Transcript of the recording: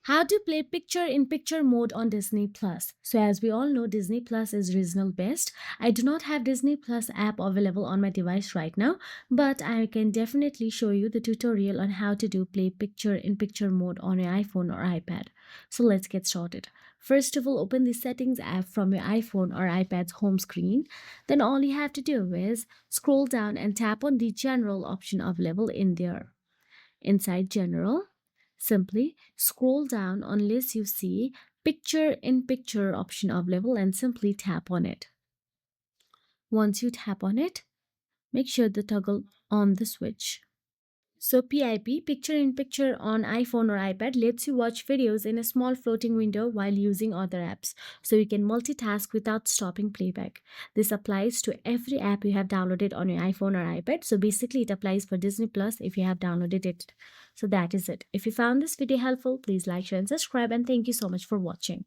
How to play picture-in-picture mode on Disney Plus. So as we all know, Disney Plus is regional based. I do not have Disney Plus app available on my device right now, but I can definitely show you the tutorial on how to do play picture-in-picture mode on your iPhone or iPad. So let's get started. First of all, open the settings app from your iPhone or iPad's home screen. Then all you have to do is scroll down and tap on the general option available in there. Inside general, simply scroll down unless you see picture in picture option available and simply tap on it. Once you tap on it, make sure to toggle on the switch. So PIP, picture in picture on iPhone or iPad, lets you watch videos in a small floating window while using other apps. So you can multitask without stopping playback. This applies to every app you have downloaded on your iPhone or iPad. So basically it applies for Disney Plus if you have downloaded it. So that is it. If you found this video helpful, please like, share and subscribe, and thank you so much for watching.